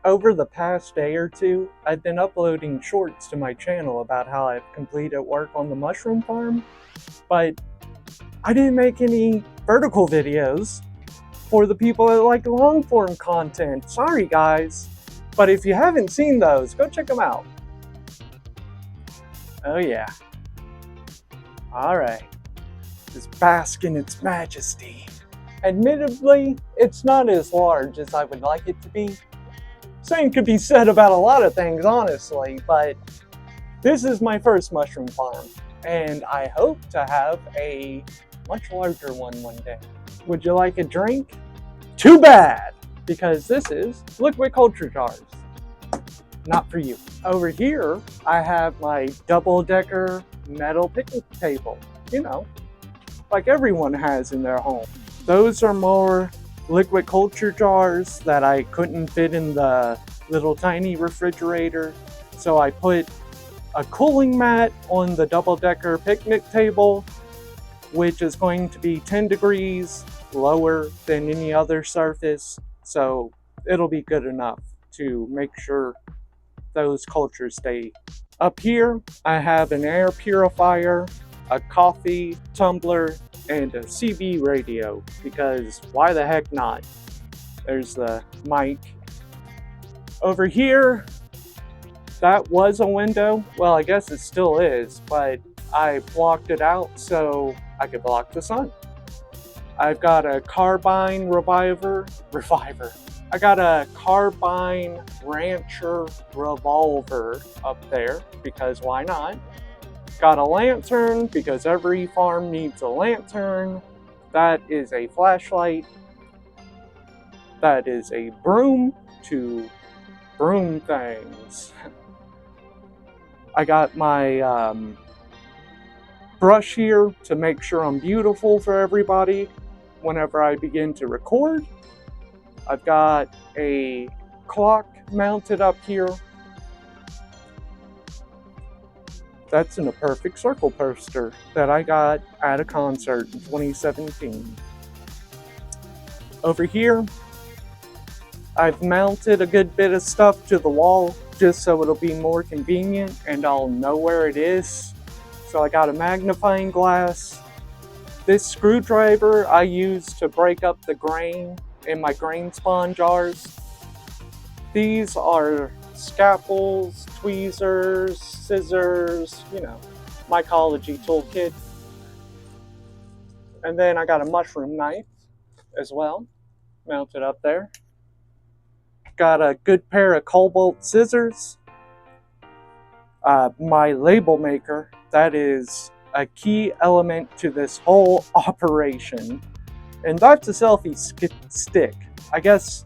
Over the past day or two, I've been uploading shorts to my channel about how I've completed work on the mushroom farm, but I didn't make any vertical videos for the people that like long form content. Sorry guys, but if you haven't seen those, go check them out. Oh yeah. Alright. Just bask in its majesty. Admittedly, it's not as large as I would like it to be. Same could be said about a lot of things, honestly, but this is my first mushroom farm, and I hope to have a much larger one day. Would you like a drink? Too bad, because this is liquid culture jars. Not for you. Over here, I have my double-decker metal picnic table. You know, like everyone has in their home. Those are more liquid culture jars that I couldn't fit in the little tiny refrigerator. So I put a cooling mat on the double-decker picnic table, which is going to be 10 degrees lower than any other surface. So it'll be good enough to make sure those cultures stay. Up here, I have an air purifier, a coffee tumbler, and a CB radio, because why the heck not? There's the mic. Over here, that was a window. Well, I guess it still is, but I blocked it out so I could block the sun. I've got a carbine reviver. I got a carbine rancher revolver up there, because why not? Got a lantern, because every farm needs a lantern. That is a flashlight. That is a broom to broom things. I got my brush here to make sure I'm beautiful for everybody whenever I begin to record. I've got a clock mounted up here. That's in a perfect circle poster that I got at a concert in 2017. Over here, I've mounted a good bit of stuff to the wall just so it'll be more convenient and I'll know where it is. So I got a magnifying glass. This screwdriver I use to break up the grain in my grain spawn jars. These are scalpels, tweezers, scissors, you know, mycology toolkit. And then I got a mushroom knife as well, mounted up there. Got a good pair of Cobalt scissors. My label maker, that is a key element to this whole operation. And that's a selfie stick, I guess,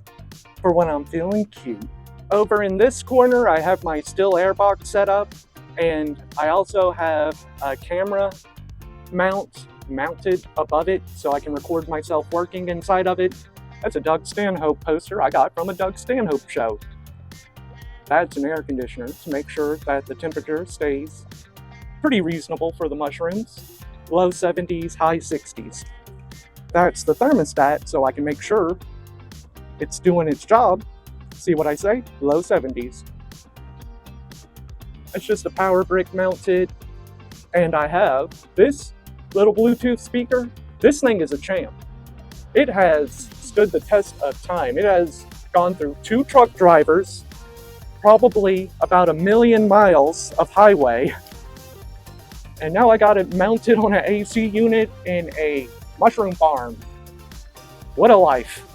for when I'm feeling cute. Over in this corner, I have my still air box set up, and I also have a camera mounted above it so I can record myself working inside of it. That's a Doug Stanhope poster I got from a Doug Stanhope show. That's an air conditioner to make sure that the temperature stays pretty reasonable for the mushrooms. Low 70s, high 60s. That's the thermostat so I can make sure it's doing its job. See what I say? Low 70s. It's just a power brick mounted, and I have this little Bluetooth speaker. This thing is a champ. It has stood the test of time. It has gone through 2 truck drivers, probably about 1 million miles of highway, and now I got it mounted on an AC unit in a mushroom farm. What a life.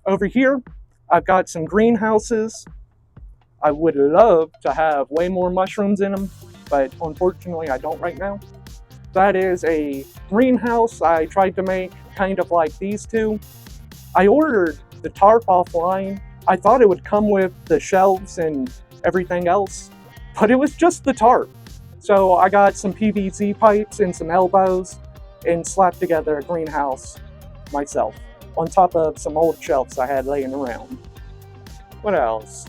Over here, I've got some greenhouses. I would love to have way more mushrooms in them, but unfortunately I don't right now. That is a greenhouse I tried to make kind of like these two. I ordered the tarp offline. I thought it would come with the shelves and everything else, but it was just the tarp. So I got some PVC pipes and some elbows and slapped together a greenhouse myself on top of some old shelves I had laying around. What else?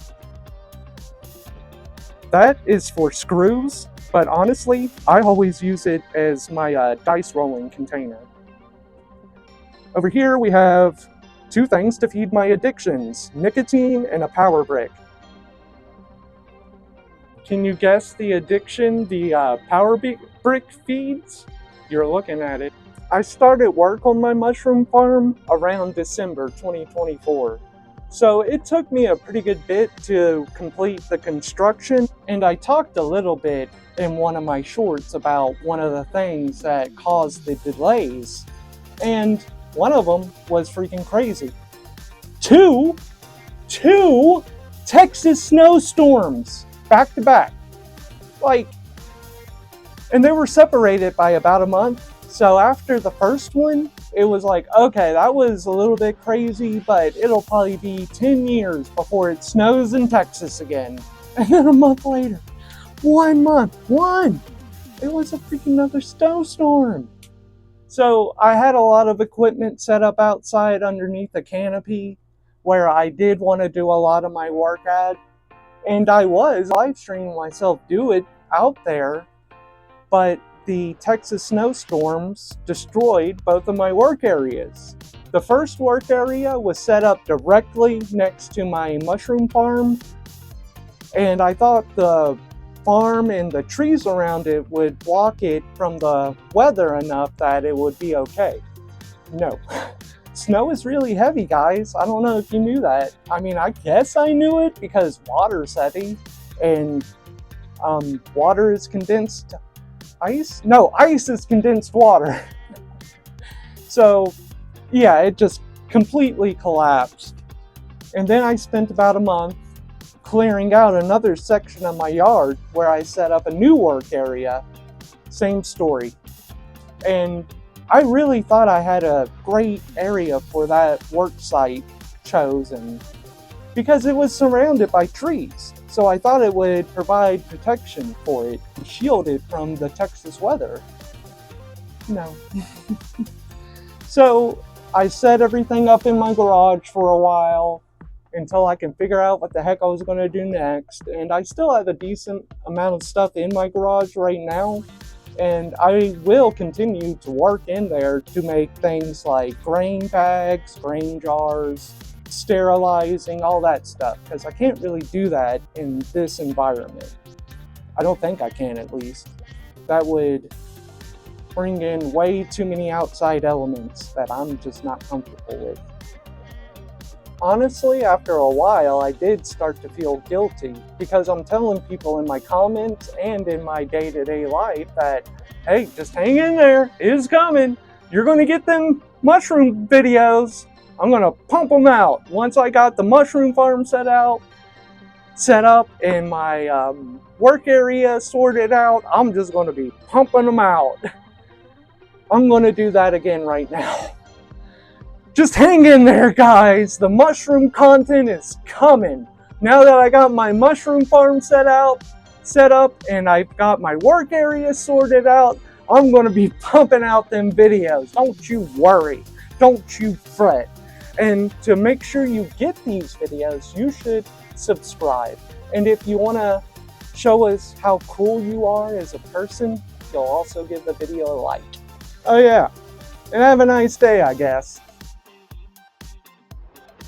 That is for screws, but honestly, I always use it as my dice rolling container. Over here we have 2 things to feed my addictions: nicotine and a power brick. Can you guess the addiction the power brick feeds? You're looking at it. I started work on my mushroom farm around December 2024. So it took me a pretty good bit to complete the construction, and I talked a little bit in one of my shorts about one of the things that caused the delays. And one of them was freaking crazy. Two Texas snowstorms back to back. And they were separated by about a month. So after the first one, it was like, okay, that was a little bit crazy, but it'll probably be 10 years before it snows in Texas again. And then a month later, 1 month, it was a freaking another snowstorm. So I had a lot of equipment set up outside underneath the canopy where I did want to do a lot of my work at. And I was live streaming myself do it out there, but the Texas snowstorms destroyed both of my work areas. The first work area was set up directly next to my mushroom farm, and I thought the farm and the trees around it would block it from the weather enough that it would be okay. No. Snow is really heavy, guys. I don't know if you knew that. I mean, I guess I knew it because water's heavy, and water is condensed ice? No, ice is condensed water. So, yeah, it just completely collapsed. And then I spent about a month clearing out another section of my yard where I set up a new work area. Same story. And I really thought I had a great area for that work site chosen because it was surrounded by trees. So I thought it would provide protection for it, shield it from the Texas weather. No. So I set everything up in my garage for a while until I can figure out what the heck I was going to do next. And I still have a decent amount of stuff in my garage right now. And I will continue to work in there to make things like grain bags, grain jars, sterilizing, all that stuff, because I can't really do that in this environment. I don't think I can, at least. That would bring in way too many outside elements that I'm just not comfortable with. Honestly, after a while, I did start to feel guilty because I'm telling people in my comments and in my day-to-day life that, hey, just hang in there, it's coming. You're going to get them mushroom videos. I'm going to pump them out. Once I got the mushroom farm set up and my work area sorted out, I'm just going to be pumping them out. I'm going to do that again right now. Just hang in there, guys. The mushroom content is coming. Now that I got my mushroom farm set up, and I've got my work area sorted out, I'm going to be pumping out them videos. Don't you worry. Don't you fret. And to make sure you get these videos, you should subscribe. And if you want to show us how cool you are as a person, you'll also give the video a like. Oh yeah. And have a nice day, I guess.